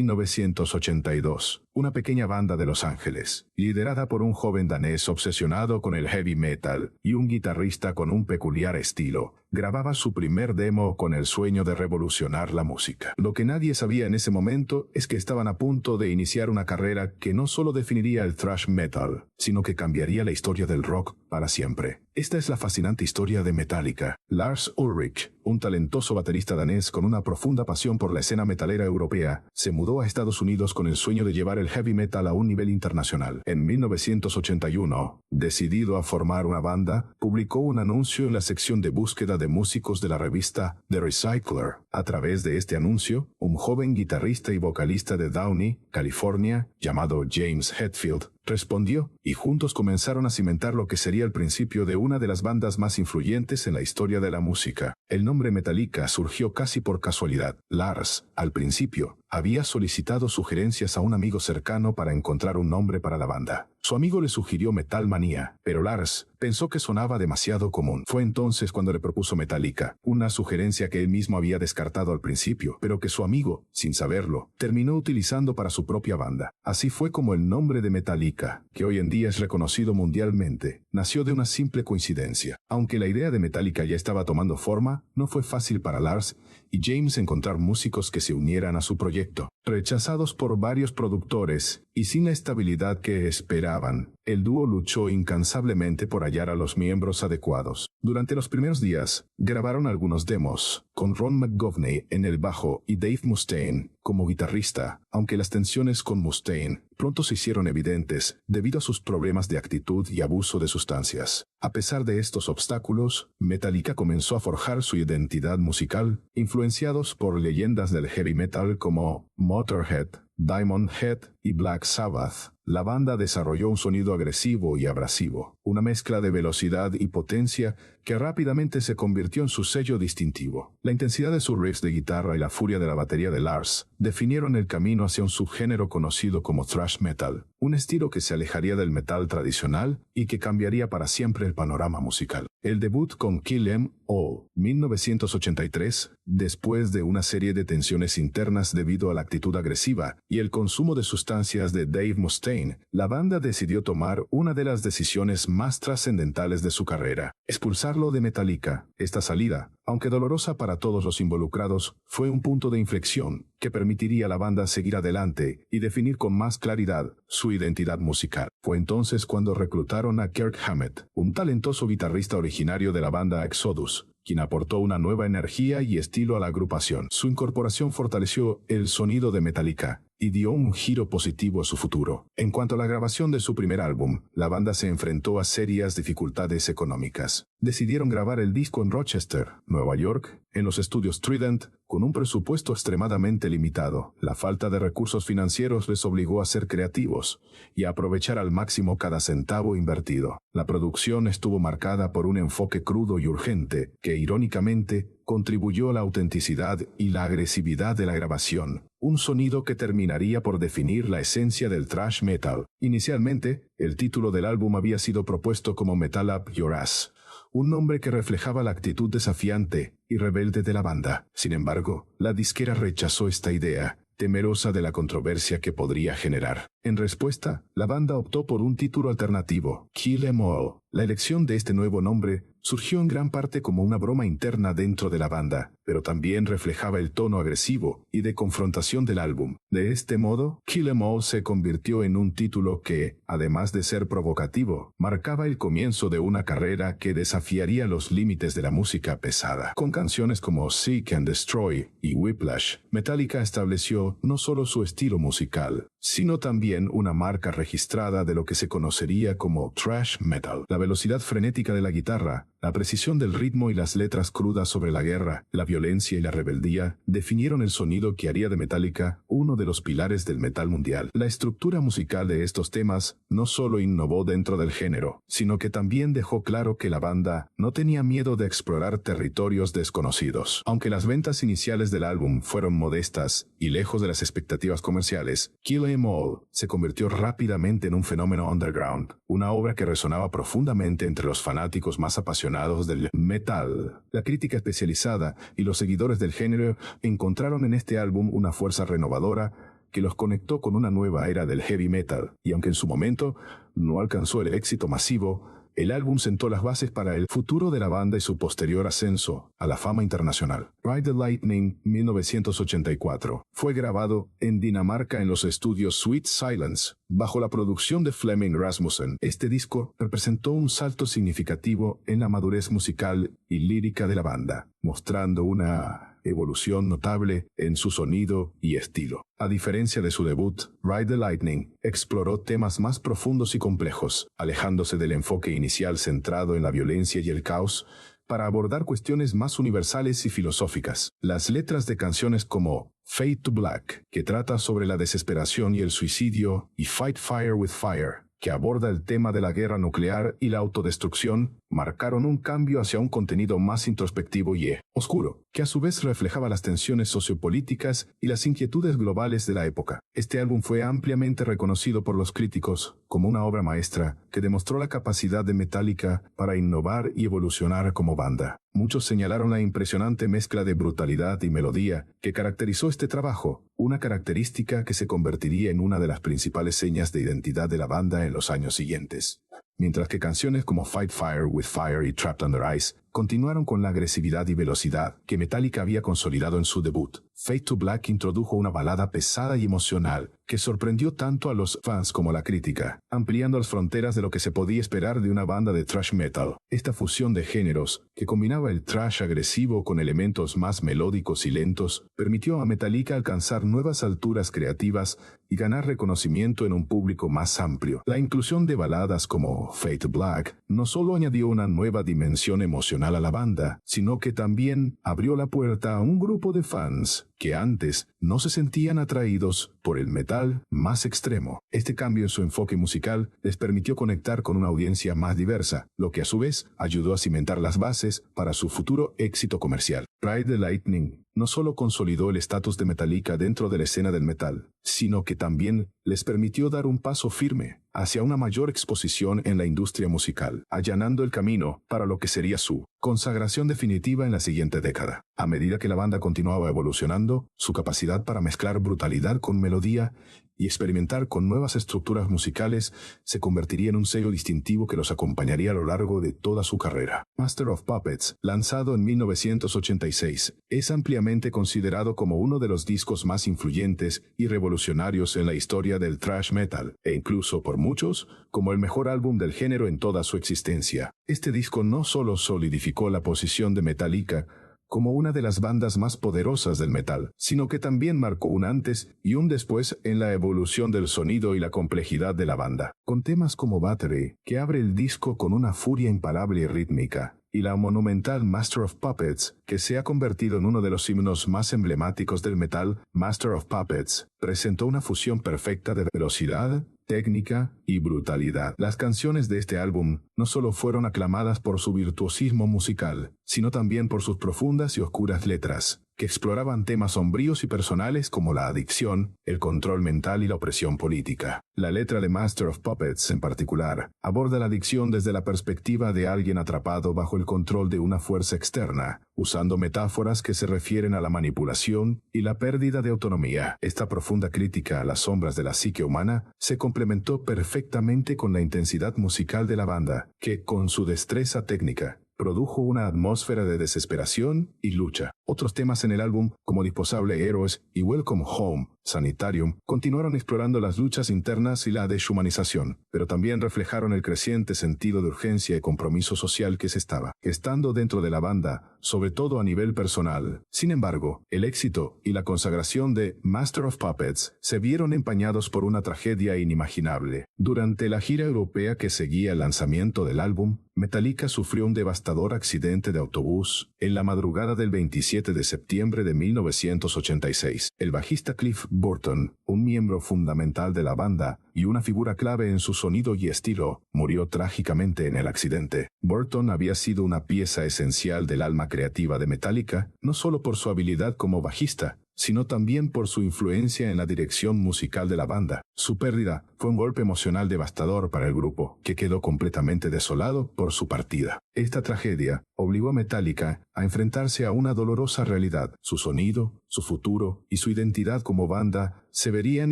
1982, una pequeña banda de Los Ángeles, liderada por un joven danés obsesionado con el heavy metal y un guitarrista con un peculiar estilo, grababa su primer demo con el sueño de revolucionar la música. Lo que nadie sabía en ese momento es que estaban a punto de iniciar una carrera que no solo definiría el thrash metal, sino que cambiaría la historia del rock para siempre. Esta es la fascinante historia de Metallica. Lars Ulrich, un talentoso baterista danés con una profunda pasión por la escena metalera europea, se mudó a Estados Unidos con el sueño de llevar el heavy metal a un nivel internacional. En 1981, decidido a formar una banda, publicó un anuncio en la sección de búsqueda de músicos de la revista The Recycler. A través de este anuncio, un joven guitarrista y vocalista de Downey, California, llamado James Hetfield, respondió, y juntos comenzaron a cimentar lo que sería el principio de una de las bandas más influyentes en la historia de la música. El nombre Metallica surgió casi por casualidad. Lars, al principio, había solicitado sugerencias a un amigo cercano para encontrar un nombre para la banda. Su amigo le sugirió Metal Manía, pero Lars pensó que sonaba demasiado común. Fue entonces cuando le propuso Metallica, una sugerencia que él mismo había descartado al principio, pero que su amigo, sin saberlo, terminó utilizando para su propia banda. Así fue como el nombre de Metallica, que hoy en día es reconocido mundialmente, nació de una simple coincidencia. Aunque la idea de Metallica ya estaba tomando forma, no fue fácil para Lars y James encontrar músicos que se unieran a su proyecto. Rechazados por varios productores y sin la estabilidad que esperaban, el dúo luchó incansablemente por hallar a los miembros adecuados. Durante los primeros días, grabaron algunos demos, con Ron McGovney en el bajo y Dave Mustaine como guitarrista, aunque las tensiones con Mustaine pronto se hicieron evidentes debido a sus problemas de actitud y abuso de sustancias. A pesar de estos obstáculos, Metallica comenzó a forjar su identidad musical, influenciados por leyendas del heavy metal como Motorhead, Diamond Head y Black Sabbath. La banda desarrolló un sonido agresivo y abrasivo, una mezcla de velocidad y potencia que rápidamente se convirtió en su sello distintivo. La intensidad de sus riffs de guitarra y la furia de la batería de Lars definieron el camino hacia un subgénero conocido como thrash metal, un estilo que se alejaría del metal tradicional y que cambiaría para siempre el panorama musical. El debut con Kill 'Em All, 1983, después de una serie de tensiones internas debido a la actitud agresiva y el consumo de sustancias de Dave Mustaine, la banda decidió tomar una de las decisiones más trascendentales de su carrera: expulsarlo de Metallica. Esta salida, aunque dolorosa para todos los involucrados, fue un punto de inflexión que permitiría a la banda seguir adelante y definir con más claridad su identidad musical. Fue entonces cuando reclutaron a Kirk Hammett, un talentoso guitarrista originario de la banda Exodus, quien aportó una nueva energía y estilo a la agrupación. Su incorporación fortaleció el sonido de Metallica y dio un giro positivo a su futuro. En cuanto a la grabación de su primer álbum, la banda se enfrentó a serias dificultades económicas. Decidieron grabar el disco en Rochester, Nueva York, en los estudios Trident, con un presupuesto extremadamente limitado. La falta de recursos financieros les obligó a ser creativos y a aprovechar al máximo cada centavo invertido. La producción estuvo marcada por un enfoque crudo y urgente que, irónicamente, contribuyó a la autenticidad y la agresividad de la grabación, un sonido que terminaría por definir la esencia del thrash metal. Inicialmente, el título del álbum había sido propuesto como Metal Up Your Ass, un nombre que reflejaba la actitud desafiante y rebelde de la banda. Sin embargo, la disquera rechazó esta idea, temerosa de la controversia que podría generar. En respuesta, la banda optó por un título alternativo, Kill 'Em All. La elección de este nuevo nombre surgió en gran parte como una broma interna dentro de la banda, pero también reflejaba el tono agresivo y de confrontación del álbum. De este modo, Kill 'Em All se convirtió en un título que, además de ser provocativo, marcaba el comienzo de una carrera que desafiaría los límites de la música pesada. Con canciones como Seek and Destroy y Whiplash, Metallica estableció no solo su estilo musical, sino también una marca registrada de lo que se conocería como thrash metal. La velocidad frenética de la guitarra, la precisión del ritmo y las letras crudas sobre la guerra, la violencia y la rebeldía definieron el sonido que haría de Metallica uno de los pilares del metal mundial. La estructura musical de estos temas no solo innovó dentro del género, sino que también dejó claro que la banda no tenía miedo de explorar territorios desconocidos. Aunque las ventas iniciales del álbum fueron modestas y lejos de las expectativas comerciales, Kill 'Em All se convirtió rápidamente en un fenómeno underground, una obra que resonaba profundamente entre los fanáticos más apasionados del metal. La crítica especializada y los seguidores del género encontraron en este álbum una fuerza renovadora que los conectó con una nueva era del heavy metal, y aunque en su momento no alcanzó el éxito masivo, el álbum sentó las bases para el futuro de la banda y su posterior ascenso a la fama internacional. Ride the Lightning, 1984, fue grabado en Dinamarca en los estudios Sweet Silence, bajo la producción de Flemming Rasmussen. Este disco representó un salto significativo en la madurez musical y lírica de la banda, mostrando una evolución notable en su sonido y estilo. A diferencia de su debut, Ride the Lightning exploró temas más profundos y complejos, alejándose del enfoque inicial centrado en la violencia y el caos, para abordar cuestiones más universales y filosóficas. Las letras de canciones como Fade to Black, que trata sobre la desesperación y el suicidio, y Fight Fire with Fire, que aborda el tema de la guerra nuclear y la autodestrucción, marcaron un cambio hacia un contenido más introspectivo y oscuro, que a su vez reflejaba las tensiones sociopolíticas y las inquietudes globales de la época. Este álbum fue ampliamente reconocido por los críticos como una obra maestra que demostró la capacidad de Metallica para innovar y evolucionar como banda. Muchos señalaron la impresionante mezcla de brutalidad y melodía que caracterizó este trabajo, una característica que se convertiría en una de las principales señas de identidad de la banda en los años siguientes. Mientras que canciones como Fight Fire with Fire y Trapped Under Ice continuaron con la agresividad y velocidad que Metallica había consolidado en su debut. Fade to Black introdujo una balada pesada y emocional que sorprendió tanto a los fans como a la crítica, ampliando las fronteras de lo que se podía esperar de una banda de thrash metal. Esta fusión de géneros, que combinaba el thrash agresivo con elementos más melódicos y lentos, permitió a Metallica alcanzar nuevas alturas creativas y ganar reconocimiento en un público más amplio. La inclusión de baladas como Fade to Black no solo añadió una nueva dimensión emocional a la banda, sino que también abrió la puerta a un grupo de fans que antes no se sentían atraídos por el metal más extremo. Este cambio en su enfoque musical les permitió conectar con una audiencia más diversa, lo que a su vez ayudó a cimentar las bases para su futuro éxito comercial. Ride the Lightning no solo consolidó el estatus de Metallica dentro de la escena del metal, sino que también les permitió dar un paso firme hacia una mayor exposición en la industria musical, allanando el camino para lo que sería su consagración definitiva en la siguiente década. A medida que la banda continuaba evolucionando, su capacidad para mezclar brutalidad con melodía y experimentar con nuevas estructuras musicales se convertiría en un sello distintivo que los acompañaría a lo largo de toda su carrera. Master of Puppets, lanzado en 1986, es ampliamente considerado como uno de los discos más influyentes y revolucionarios en la historia del thrash metal, e incluso por muchos, como el mejor álbum del género en toda su existencia. Este disco no solo solidificó la posición de Metallica como una de las bandas más poderosas del metal, sino que también marcó un antes y un después en la evolución del sonido y la complejidad de la banda. Con temas como Battery, que abre el disco con una furia imparable y rítmica, y la monumental Master of Puppets, que se ha convertido en uno de los himnos más emblemáticos del metal, Master of Puppets presentó una fusión perfecta de velocidad, técnica y brutalidad. Las canciones de este álbum no solo fueron aclamadas por su virtuosismo musical, sino también por sus profundas y oscuras letras, que exploraban temas sombríos y personales como la adicción, el control mental y la opresión política. La letra de Master of Puppets, en particular, aborda la adicción desde la perspectiva de alguien atrapado bajo el control de una fuerza externa, usando metáforas que se refieren a la manipulación y la pérdida de autonomía. Esta profunda crítica a las sombras de la psique humana se complementó perfectamente con la intensidad musical de la banda, que, con su destreza técnica, produjo una atmósfera de desesperación y lucha. Otros temas en el álbum, como Disposable Heroes y Welcome Home, Sanitarium, continuaron explorando las luchas internas y la deshumanización, pero también reflejaron el creciente sentido de urgencia y compromiso social que se estaba gestando dentro de la banda, sobre todo a nivel personal. Sin embargo, el éxito y la consagración de Master of Puppets se vieron empañados por una tragedia inimaginable. Durante la gira europea que seguía el lanzamiento del álbum, Metallica sufrió un devastador accidente de autobús en la madrugada del 27 de septiembre de 1986. El bajista Cliff Burton, un miembro fundamental de la banda y una figura clave en su sonido y estilo, murió trágicamente en el accidente. Burton había sido una pieza esencial del alma creativa de Metallica, no solo por su habilidad como bajista, sino también por su influencia en la dirección musical de la banda. Su pérdida fue un golpe emocional devastador para el grupo, que quedó completamente desolado por su partida. Esta tragedia obligó a Metallica a enfrentarse a una dolorosa realidad. Su sonido, su futuro y su identidad como banda se verían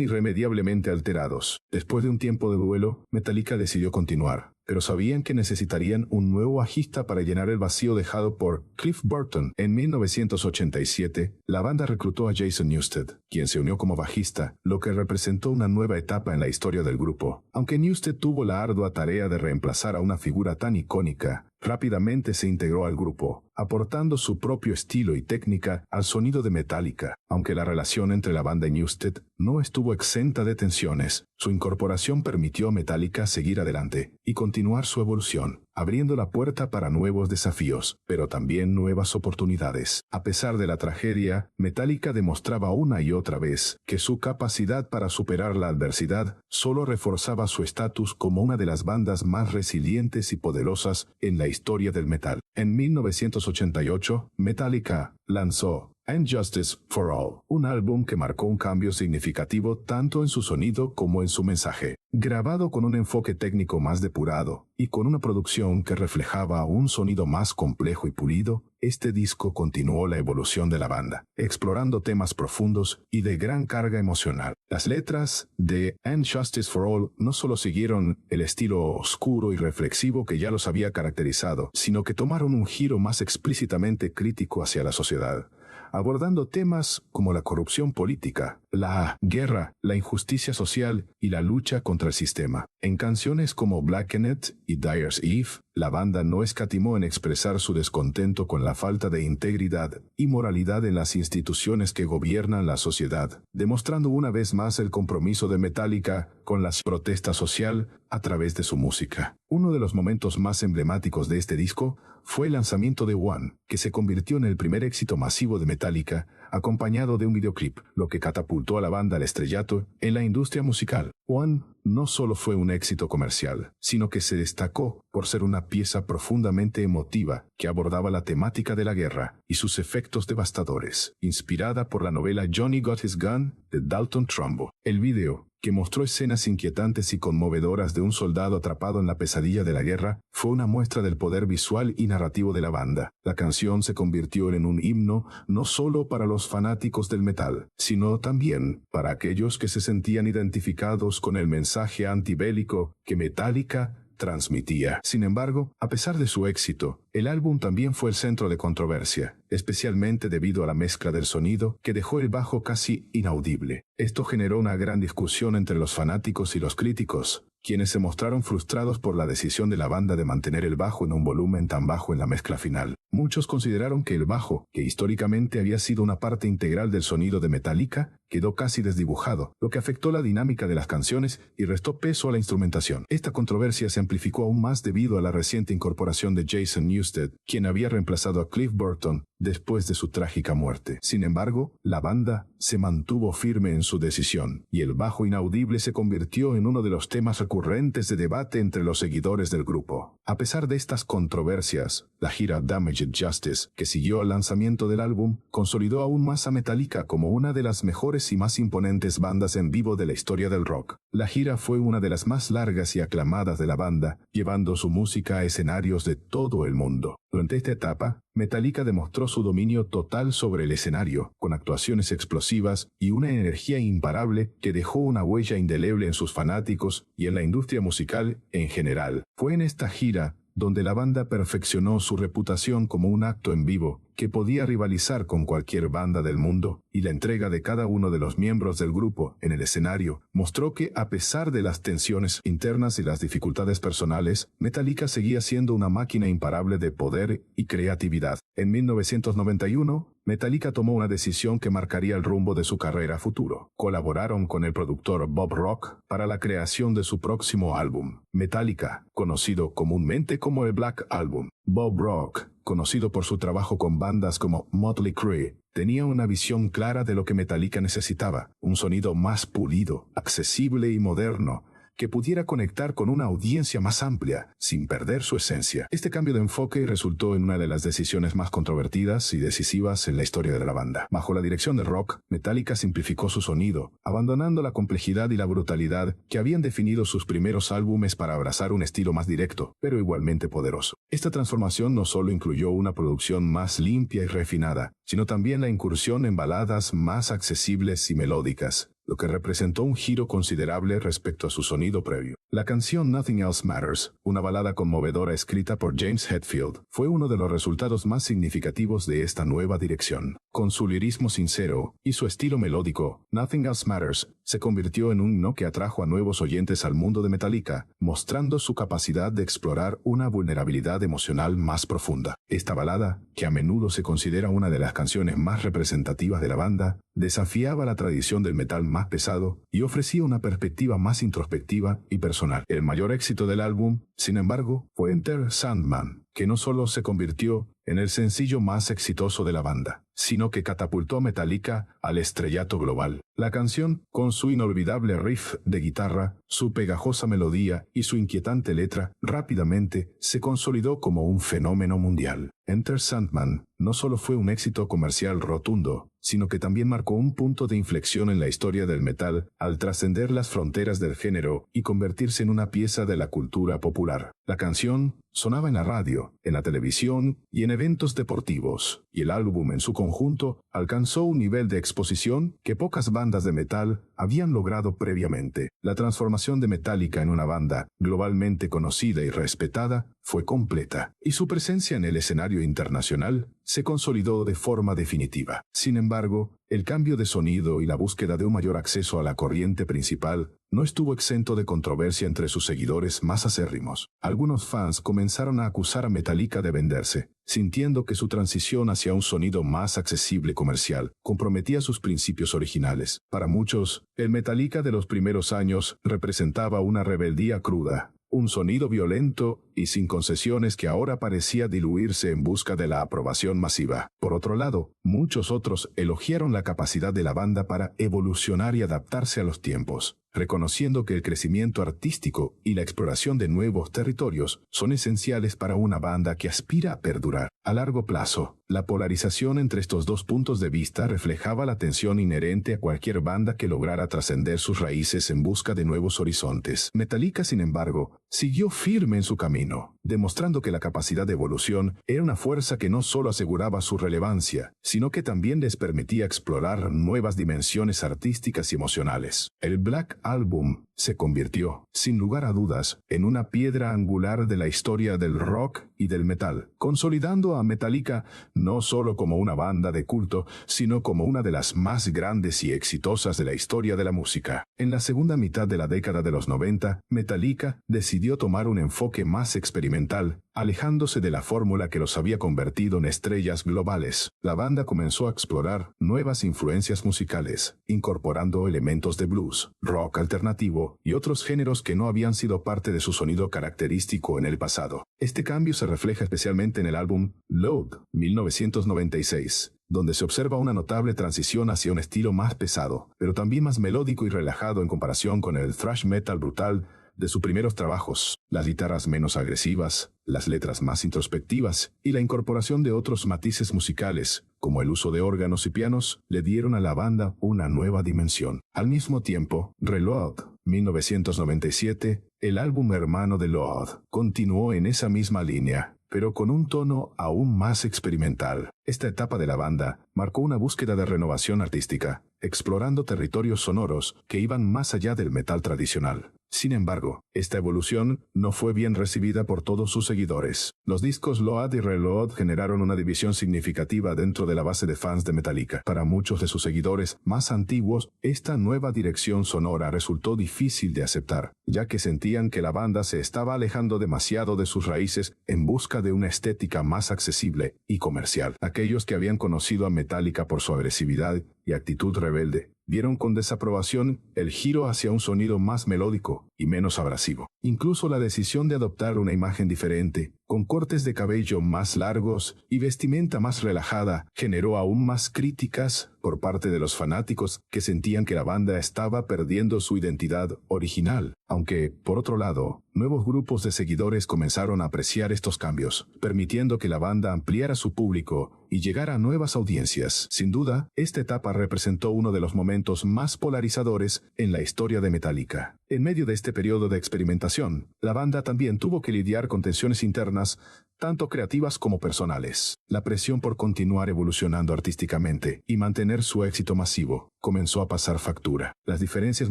irremediablemente alterados. Después de un tiempo de duelo, Metallica decidió continuar, pero sabían que necesitarían un nuevo bajista para llenar el vacío dejado por Cliff Burton. En 1987, la banda reclutó a Jason Newsted, quien se unió como bajista, lo que representó una nueva etapa en la historia del grupo. Aunque Newsted tuvo la ardua tarea de reemplazar a una figura tan icónica, rápidamente se integró al grupo, aportando su propio estilo y técnica al sonido de Metallica. Aunque la relación entre la banda y Newsted no estuvo exenta de tensiones, su incorporación permitió a Metallica seguir adelante y continuar su evolución, abriendo la puerta para nuevos desafíos, pero también nuevas oportunidades. A pesar de la tragedia, Metallica demostraba una y otra vez que su capacidad para superar la adversidad solo reforzaba su estatus como una de las bandas más resilientes y poderosas en la historia del metal. En 1988, Metallica lanzó And Justice for All, un álbum que marcó un cambio significativo tanto en su sonido como en su mensaje. Grabado con un enfoque técnico más depurado y con una producción que reflejaba un sonido más complejo y pulido, este disco continuó la evolución de la banda, explorando temas profundos y de gran carga emocional. Las letras de And Justice for All no solo siguieron el estilo oscuro y reflexivo que ya los había caracterizado, sino que tomaron un giro más explícitamente crítico hacia la sociedad, abordando temas como la corrupción política, la guerra, la injusticia social y la lucha contra el sistema. En canciones como Blackened y Dyer's Eve, la banda no escatimó en expresar su descontento con la falta de integridad y moralidad en las instituciones que gobiernan la sociedad, demostrando una vez más el compromiso de Metallica con la protesta social a través de su música. Uno de los momentos más emblemáticos de este disco fue el lanzamiento de One, que se convirtió en el primer éxito masivo de Metallica, acompañado de un videoclip, lo que catapultó a la banda al estrellato en la industria musical. One no solo fue un éxito comercial, sino que se destacó por ser una pieza profundamente emotiva que abordaba la temática de la guerra y sus efectos devastadores, inspirada por la novela Johnny Got His Gun de Dalton Trumbo. El video, que mostró escenas inquietantes y conmovedoras de un soldado atrapado en la pesadilla de la guerra, fue una muestra del poder visual y narrativo de la banda. La canción se convirtió en un himno no solo para los fanáticos del metal, sino también para aquellos que se sentían identificados con el mensaje antibélico que Metallica transmitía. Sin embargo, a pesar de su éxito, el álbum también fue el centro de controversia, especialmente debido a la mezcla del sonido que dejó el bajo casi inaudible. Esto generó una gran discusión entre los fanáticos y los críticos, quienes se mostraron frustrados por la decisión de la banda de mantener el bajo en un volumen tan bajo en la mezcla final. Muchos consideraron que el bajo, que históricamente había sido una parte integral del sonido de Metallica, quedó casi desdibujado, lo que afectó la dinámica de las canciones y restó peso a la instrumentación. Esta controversia se amplificó aún más debido a la reciente incorporación de Jason Newsted, quien había reemplazado a Cliff Burton después de su trágica muerte. Sin embargo, la banda se mantuvo firme en su decisión, y el bajo inaudible se convirtió en uno de los temas recurrentes de debate entre los seguidores del grupo. A pesar de estas controversias, la gira Damaged Justice, que siguió al lanzamiento del álbum, consolidó aún más a Metallica como una de las mejores y más imponentes bandas en vivo de la historia del rock. La gira fue una de las más largas y aclamadas de la banda, llevando su música a escenarios de todo el mundo. Durante esta etapa, Metallica demostró su dominio total sobre el escenario, con actuaciones explosivas y una energía imparable que dejó una huella indeleble en sus fanáticos y en la industria musical en general. Fue en esta gira donde la banda perfeccionó su reputación como un acto en vivo que podía rivalizar con cualquier banda del mundo, y la entrega de cada uno de los miembros del grupo en el escenario mostró que, a pesar de las tensiones internas y las dificultades personales, Metallica seguía siendo una máquina imparable de poder y creatividad. En 1991, Metallica tomó una decisión que marcaría el rumbo de su carrera futuro. Colaboraron con el productor Bob Rock para la creación de su próximo álbum, Metallica, conocido comúnmente como el Black Album. Bob Rock, conocido por su trabajo con bandas como Motley Crue, tenía una visión clara de lo que Metallica necesitaba: un sonido más pulido, accesible y moderno, que pudiera conectar con una audiencia más amplia, sin perder su esencia. Este cambio de enfoque resultó en una de las decisiones más controvertidas y decisivas en la historia de la banda. Bajo la dirección de Rock, Metallica simplificó su sonido, abandonando la complejidad y la brutalidad que habían definido sus primeros álbumes para abrazar un estilo más directo, pero igualmente poderoso. Esta transformación no solo incluyó una producción más limpia y refinada, sino también la incursión en baladas más accesibles y melódicas, lo que representó un giro considerable respecto a su sonido previo. La canción Nothing Else Matters, una balada conmovedora escrita por James Hetfield, fue uno de los resultados más significativos de esta nueva dirección. Con su lirismo sincero y su estilo melódico, Nothing Else Matters se convirtió en un himno que atrajo a nuevos oyentes al mundo de Metallica, mostrando su capacidad de explorar una vulnerabilidad emocional más profunda. Esta balada, que a menudo se considera una de las canciones más representativas de la banda, desafiaba la tradición del metal más pesado y ofrecía una perspectiva más introspectiva y personal. El mayor éxito del álbum, sin embargo, fue Enter Sandman, que no solo se convirtió en el sencillo más exitoso de la banda, sino que catapultó a Metallica al estrellato global. La canción, con su inolvidable riff de guitarra, su pegajosa melodía y su inquietante letra, rápidamente se consolidó como un fenómeno mundial. Enter Sandman no solo fue un éxito comercial rotundo, sino que también marcó un punto de inflexión en la historia del metal al trascender las fronteras del género y convertirse en una pieza de la cultura popular. La canción sonaba en la radio, en la televisión y en eventos deportivos, y el álbum en su conjunto alcanzó un nivel de exposición que pocas bandas de metal habían logrado previamente. La transformación de Metallica en una banda globalmente conocida y respetada fue completa, y su presencia en el escenario internacional se consolidó de forma definitiva. Sin embargo, el cambio de sonido y la búsqueda de un mayor acceso a la corriente principal no estuvo exento de controversia entre sus seguidores más acérrimos. Algunos fans comenzaron a acusar a Metallica de venderse, sintiendo que su transición hacia un sonido más accesible comercial comprometía sus principios originales. Para muchos, el Metallica de los primeros años representaba una rebeldía cruda, un sonido violento y sin concesiones que ahora parecía diluirse en busca de la aprobación masiva. Por otro lado, muchos otros elogiaron la capacidad de la banda para evolucionar y adaptarse a los tiempos, reconociendo que el crecimiento artístico y la exploración de nuevos territorios son esenciales para una banda que aspira a perdurar. A largo plazo, la polarización entre estos dos puntos de vista reflejaba la tensión inherente a cualquier banda que lograra trascender sus raíces en busca de nuevos horizontes. Metallica, sin embargo, siguió firme en su camino, demostrando que la capacidad de evolución era una fuerza que no solo aseguraba su relevancia, sino que también les permitía explorar nuevas dimensiones artísticas y emocionales. El Black Album se convirtió, sin lugar a dudas, en una piedra angular de la historia del rock y del metal, consolidando a Metallica no solo como una banda de culto, sino como una de las más grandes y exitosas de la historia de la música. En la segunda mitad de la década de los 90, Metallica decidió tomar un enfoque más experimental, alejándose de la fórmula que los había convertido en estrellas globales. La banda comenzó a explorar nuevas influencias musicales, incorporando elementos de blues, rock alternativo y otros géneros que no habían sido parte de su sonido característico en el pasado. Este cambio se refleja especialmente en el álbum Load, 1996, donde se observa una notable transición hacia un estilo más pesado, pero también más melódico y relajado en comparación con el thrash metal brutal de sus primeros trabajos. Las guitarras menos agresivas, las letras más introspectivas y la incorporación de otros matices musicales, como el uso de órganos y pianos, le dieron a la banda una nueva dimensión. Al mismo tiempo, Reload, 1997, el álbum hermano de Load, continuó en esa misma línea, pero con un tono aún más experimental. Esta etapa de la banda marcó una búsqueda de renovación artística, explorando territorios sonoros que iban más allá del metal tradicional. Sin embargo, esta evolución no fue bien recibida por todos sus seguidores. Los discos Load y Reload generaron una división significativa dentro de la base de fans de Metallica. Para muchos de sus seguidores más antiguos, esta nueva dirección sonora resultó difícil de aceptar, ya que sentían que la banda se estaba alejando demasiado de sus raíces en busca de una estética más accesible y comercial. Aquellos que habían conocido a Metallica por su agresividad y actitud rebelde, vieron con desaprobación el giro hacia un sonido más melódico, y menos abrasivo. Incluso la decisión de adoptar una imagen diferente, con cortes de cabello más largos y vestimenta más relajada, generó aún más críticas por parte de los fanáticos que sentían que la banda estaba perdiendo su identidad original. Aunque, por otro lado, nuevos grupos de seguidores comenzaron a apreciar estos cambios, permitiendo que la banda ampliara su público y llegara a nuevas audiencias. Sin duda, esta etapa representó uno de los momentos más polarizadores en la historia de Metallica. En medio de este periodo de experimentación, la banda también tuvo que lidiar con tensiones internas, tanto creativas como personales. La presión por continuar evolucionando artísticamente y mantener su éxito masivo comenzó a pasar factura. Las diferencias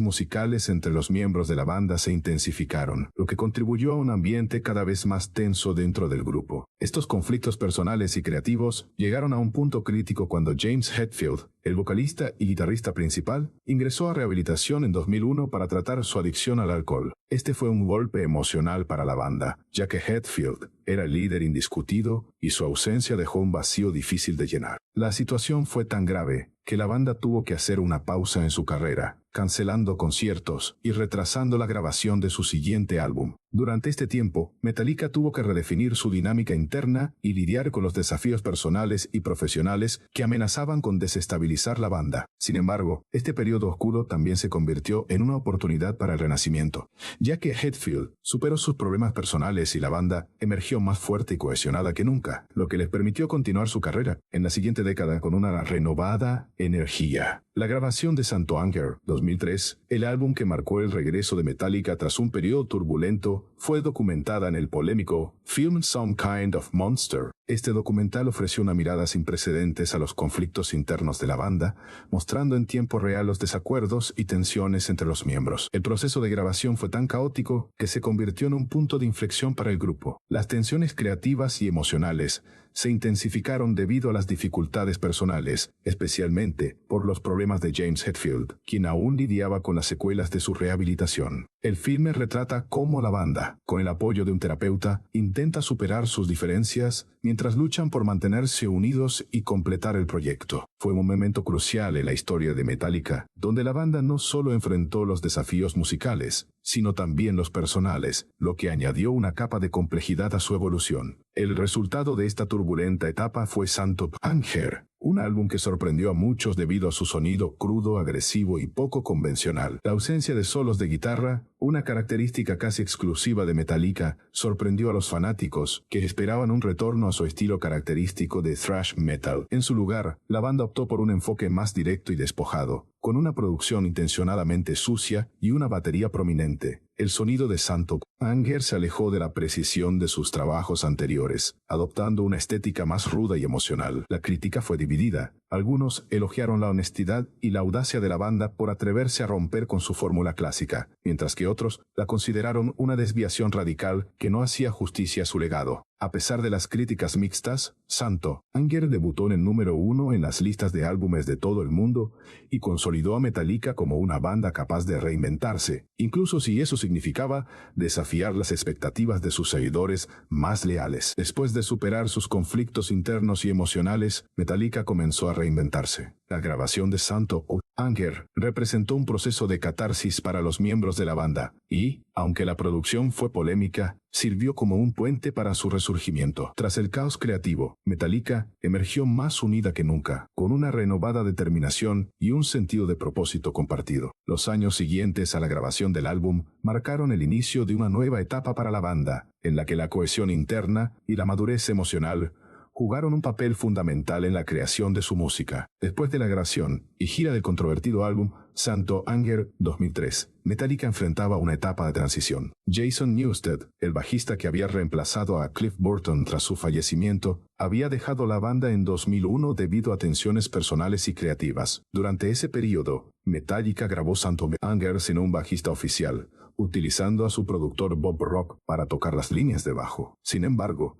musicales entre los miembros de la banda se intensificaron, lo que contribuyó a un ambiente cada vez más tenso dentro del grupo. Estos conflictos personales y creativos llegaron a un punto crítico cuando James Hetfield, el vocalista y guitarrista principal, ingresó a rehabilitación en 2001 para tratar su adicción al alcohol. Este fue un golpe emocional para la banda, ya que Hetfield era el líder indiscutido y su ausencia dejó un vacío difícil de llenar. La situación fue tan grave que la banda tuvo que hacer una pausa en su carrera, cancelando conciertos y retrasando la grabación de su siguiente álbum. Durante este tiempo, Metallica tuvo que redefinir su dinámica interna y lidiar con los desafíos personales y profesionales que amenazaban con desestabilizar la banda. Sin embargo, este periodo oscuro también se convirtió en una oportunidad para el renacimiento, ya que Hetfield superó sus problemas personales y la banda emergió más fuerte y cohesionada que nunca, lo que les permitió continuar su carrera en la siguiente década con una renovada energía. La grabación de Santo Anger, 2003, el álbum que marcó el regreso de Metallica tras un periodo turbulento, fue documentada en el polémico film Some Kind of Monster. Este documental ofreció una mirada sin precedentes a los conflictos internos de la banda, mostrando en tiempo real los desacuerdos y tensiones entre los miembros. El proceso de grabación fue tan caótico que se convirtió en un punto de inflexión para el grupo. Las tensiones creativas y emocionales se intensificaron debido a las dificultades personales, especialmente por los problemas de James Hetfield, quien aún lidiaba con las secuelas de su rehabilitación. El filme retrata cómo la banda, con el apoyo de un terapeuta, intenta superar sus diferencias mientras luchan por mantenerse unidos y completar el proyecto. Fue un momento crucial en la historia de Metallica, donde la banda no solo enfrentó los desafíos musicales, sino también los personales, lo que añadió una capa de complejidad a su evolución. El resultado de esta turbulenta etapa fue Santo Anger, un álbum que sorprendió a muchos debido a su sonido crudo, agresivo y poco convencional. La ausencia de solos de guitarra, una característica casi exclusiva de Metallica, sorprendió a los fanáticos, que esperaban un retorno a su estilo característico de thrash metal. En su lugar, la banda optó por un enfoque más directo y despojado, con una producción intencionadamente sucia y una batería prominente. El sonido de Santo Anger se alejó de la precisión de sus trabajos anteriores, adoptando una estética más ruda y emocional. La crítica fue dividida. Algunos elogiaron la honestidad y la audacia de la banda por atreverse a romper con su fórmula clásica, mientras que otros la consideraron una desviación radical que no hacía justicia a su legado. A pesar de las críticas mixtas, Santo Anger debutó en el número 1 en las listas de álbumes de todo el mundo y consolidó a Metallica como una banda capaz de reinventarse, incluso si eso significaba desafiar las expectativas de sus seguidores más leales. Después de superar sus conflictos internos y emocionales, Metallica comenzó a reinventarse. La grabación de Santo Anger representó un proceso de catarsis para los miembros de la banda y, aunque la producción fue polémica, sirvió como un puente para su resurgimiento. Tras el caos creativo, Metallica emergió más unida que nunca, con una renovada determinación y un sentido de propósito compartido. Los años siguientes a la grabación del álbum marcaron el inicio de una nueva etapa para la banda, en la que la cohesión interna y la madurez emocional jugaron un papel fundamental en la creación de su música. Después de la grabación y gira del controvertido álbum Santo Anger 2003, Metallica enfrentaba una etapa de transición. Jason Newsted, el bajista que había reemplazado a Cliff Burton tras su fallecimiento, había dejado la banda en 2001 debido a tensiones personales y creativas. Durante ese periodo, Metallica grabó Santo Anger sin un bajista oficial, utilizando a su productor Bob Rock para tocar las líneas de bajo. Sin embargo,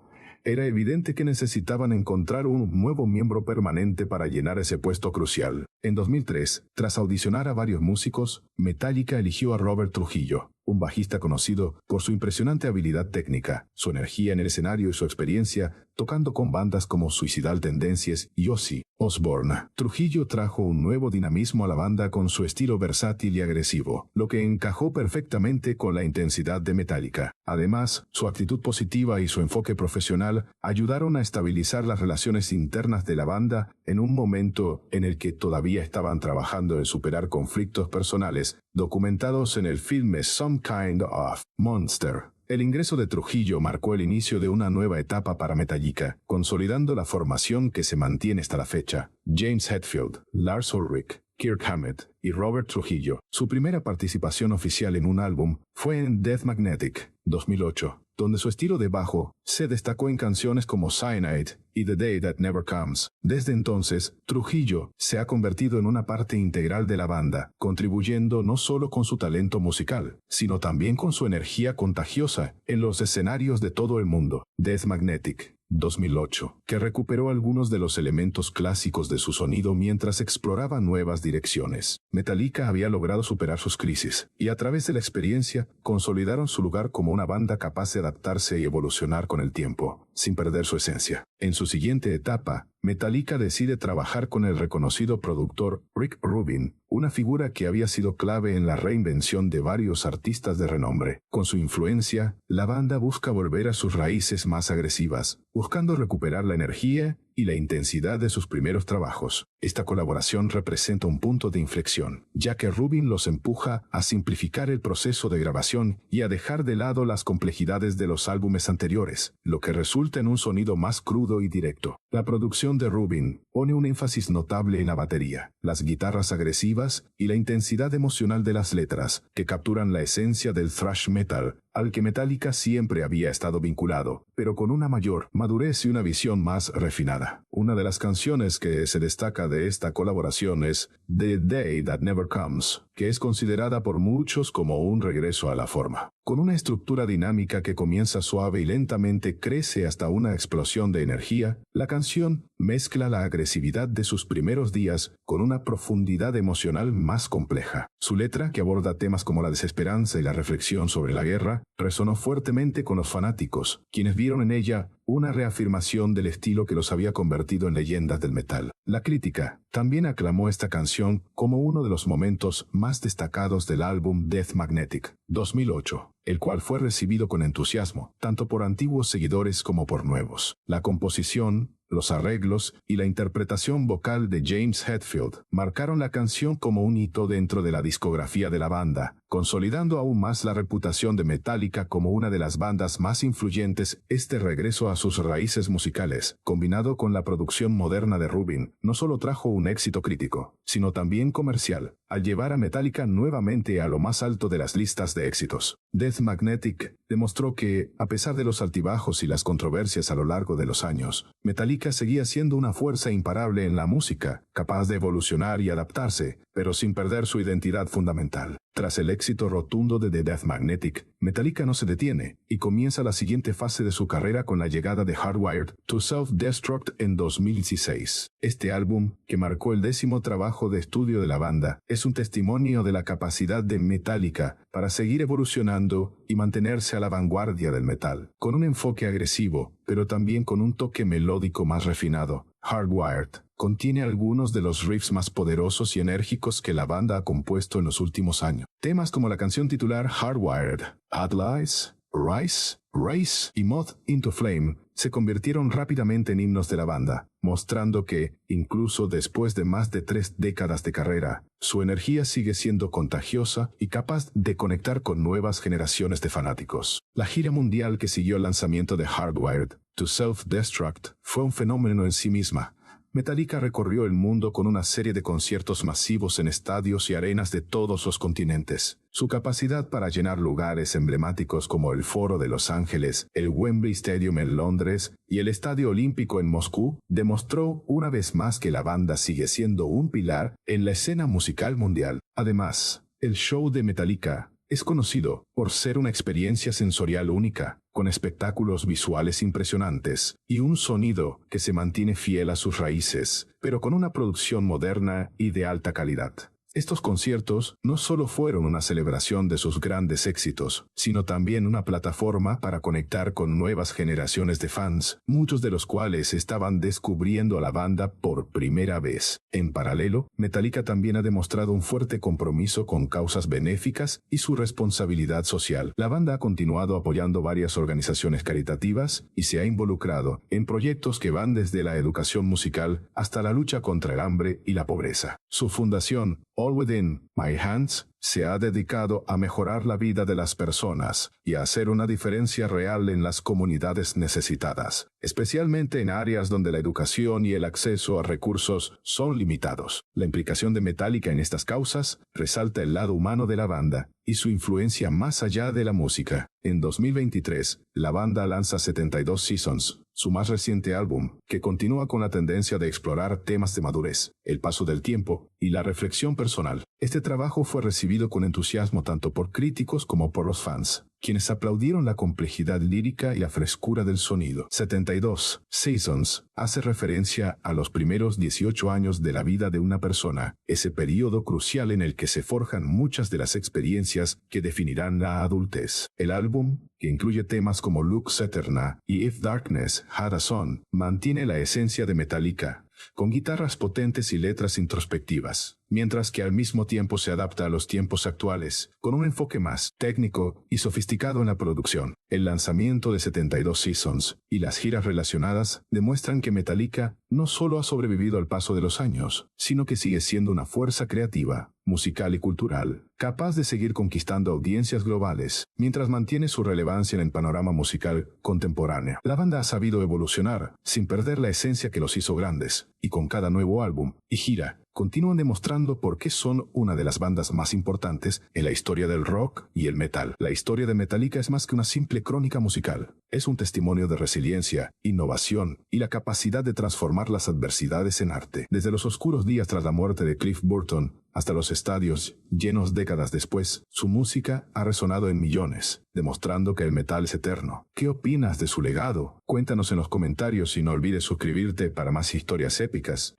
era evidente que necesitaban encontrar un nuevo miembro permanente para llenar ese puesto crucial. En 2003, tras audicionar a varios músicos, Metallica eligió a Robert Trujillo, un bajista conocido por su impresionante habilidad técnica, su energía en el escenario y su experiencia tocando con bandas como Suicidal Tendencies y Ozzy Osbourne. Trujillo trajo un nuevo dinamismo a la banda con su estilo versátil y agresivo, lo que encajó perfectamente con la intensidad de Metallica. Además, su actitud positiva y su enfoque profesional ayudaron a estabilizar las relaciones internas de la banda en un momento en el que todavía estaban trabajando en superar conflictos personales, documentados en el filme Some Kind of Monster. El ingreso de Trujillo marcó el inicio de una nueva etapa para Metallica, consolidando la formación que se mantiene hasta la fecha. James Hetfield, Lars Ulrich, Kirk Hammett y Robert Trujillo. Su primera participación oficial en un álbum fue en Death Magnetic, 2008, donde su estilo de bajo se destacó en canciones como Cyanide y The Day That Never Comes. Desde entonces, Trujillo se ha convertido en una parte integral de la banda, contribuyendo no solo con su talento musical, sino también con su energía contagiosa en los escenarios de todo el mundo. Death Magnetic, 2008, que recuperó algunos de los elementos clásicos de su sonido mientras exploraba nuevas direcciones. Metallica había logrado superar sus crisis, y a través de la experiencia, consolidaron su lugar como una banda capaz de adaptarse y evolucionar con el tiempo, sin perder su esencia. En su siguiente etapa, Metallica decide trabajar con el reconocido productor Rick Rubin, una figura que había sido clave en la reinvención de varios artistas de renombre. Con su influencia, la banda busca volver a sus raíces más agresivas, buscando recuperar la energía y la intensidad de sus primeros trabajos. Esta colaboración representa un punto de inflexión, ya que Rubin los empuja a simplificar el proceso de grabación y a dejar de lado las complejidades de los álbumes anteriores, lo que resulta en un sonido más crudo y directo. La producción de Rubin pone un énfasis notable en la batería, las guitarras agresivas y la intensidad emocional de las letras, que capturan la esencia del thrash metal, al que Metallica siempre había estado vinculado, pero con una mayor madurez y una visión más refinada. Una de las canciones que se destaca de esta colaboración es The Day That Never Comes, que es considerada por muchos como un regreso a la forma. Con una estructura dinámica que comienza suave y lentamente crece hasta una explosión de energía, la canción mezcla la agresividad de sus primeros días con una profundidad emocional más compleja. Su letra, que aborda temas como la desesperanza y la reflexión sobre la guerra, resonó fuertemente con los fanáticos, quienes vieron en ella una reafirmación del estilo que los había convertido en leyendas del metal. La crítica también aclamó esta canción como uno de los momentos más destacados del álbum Death Magnetic, 2008, el cual fue recibido con entusiasmo, tanto por antiguos seguidores como por nuevos. La composición, los arreglos y la interpretación vocal de James Hetfield marcaron la canción como un hito dentro de la discografía de la banda, consolidando aún más la reputación de Metallica como una de las bandas más influyentes. Este regreso a sus raíces musicales, combinado con la producción moderna de Rubin, no solo trajo un éxito crítico, sino también comercial, al llevar a Metallica nuevamente a lo más alto de las listas de éxitos. Death Magnetic demostró que, a pesar de los altibajos y las controversias a lo largo de los años, Metallica seguía siendo una fuerza imparable en la música, capaz de evolucionar y adaptarse, pero sin perder su identidad fundamental. Tras el éxito rotundo de The Death Magnetic, Metallica no se detiene y comienza la siguiente fase de su carrera con la llegada de Hardwired to Self-Destruct en 2016. Este álbum, que marcó el 10º trabajo de estudio de la banda, es un testimonio de la capacidad de Metallica para seguir evolucionando y mantenerse a la vanguardia del metal, con un enfoque agresivo, pero también con un toque melódico más refinado. Hardwired contiene algunos de los riffs más poderosos y enérgicos que la banda ha compuesto en los últimos años. Temas como la canción titular Hardwired, Add Lies, Rise, Race y Moth into Flame se convirtieron rápidamente en himnos de la banda, mostrando que, incluso después de más de 3 décadas de carrera, su energía sigue siendo contagiosa y capaz de conectar con nuevas generaciones de fanáticos. La gira mundial que siguió el lanzamiento de Hardwired to Self-Destruct fue un fenómeno en sí misma. Metallica recorrió el mundo con una serie de conciertos masivos en estadios y arenas de todos los continentes. Su capacidad para llenar lugares emblemáticos como el Foro de Los Ángeles, el Wembley Stadium en Londres y el Estadio Olímpico en Moscú demostró una vez más que la banda sigue siendo un pilar en la escena musical mundial. Además, el show de Metallica es conocido por ser una experiencia sensorial única, con espectáculos visuales impresionantes y un sonido que se mantiene fiel a sus raíces, pero con una producción moderna y de alta calidad. Estos conciertos no solo fueron una celebración de sus grandes éxitos, sino también una plataforma para conectar con nuevas generaciones de fans, muchos de los cuales estaban descubriendo a la banda por primera vez. En paralelo, Metallica también ha demostrado un fuerte compromiso con causas benéficas y su responsabilidad social. La banda ha continuado apoyando varias organizaciones caritativas y se ha involucrado en proyectos que van desde la educación musical hasta la lucha contra el hambre y la pobreza. Su fundación, All Within My Hands, se ha dedicado a mejorar la vida de las personas y a hacer una diferencia real en las comunidades necesitadas, especialmente en áreas donde la educación y el acceso a recursos son limitados. La implicación de Metallica en estas causas resalta el lado humano de la banda y su influencia más allá de la música. En 2023, la banda lanza 72 Seasons, su más reciente álbum, que continúa con la tendencia de explorar temas de madurez, el paso del tiempo y la reflexión personal. Este trabajo fue recibido con entusiasmo tanto por críticos como por los fans, quienes aplaudieron la complejidad lírica y la frescura del sonido. 72 Seasons hace referencia a los primeros 18 años de la vida de una persona, ese periodo crucial en el que se forjan muchas de las experiencias que definirán la adultez. El álbum, que incluye temas como Lux Eterna y If Darkness Had a Son, mantiene la esencia de Metallica, con guitarras potentes y letras introspectivas, mientras que al mismo tiempo se adapta a los tiempos actuales, con un enfoque más técnico y sofisticado en la producción. El lanzamiento de 72 Seasons y las giras relacionadas demuestran que Metallica no solo ha sobrevivido al paso de los años, sino que sigue siendo una fuerza creativa, musical y cultural, capaz de seguir conquistando audiencias globales, mientras mantiene su relevancia en el panorama musical contemporáneo. La banda ha sabido evolucionar, sin perder la esencia que los hizo grandes, y con cada nuevo álbum y gira, continúan demostrando por qué son una de las bandas más importantes en la historia del rock y el metal. La historia de Metallica es más que una simple crónica musical. Es un testimonio de resiliencia, innovación y la capacidad de transformar las adversidades en arte. Desde los oscuros días tras la muerte de Cliff Burton hasta los estadios llenos décadas después, su música ha resonado en millones, demostrando que el metal es eterno. ¿Qué opinas de su legado? Cuéntanos en los comentarios y no olvides suscribirte para más historias épicas.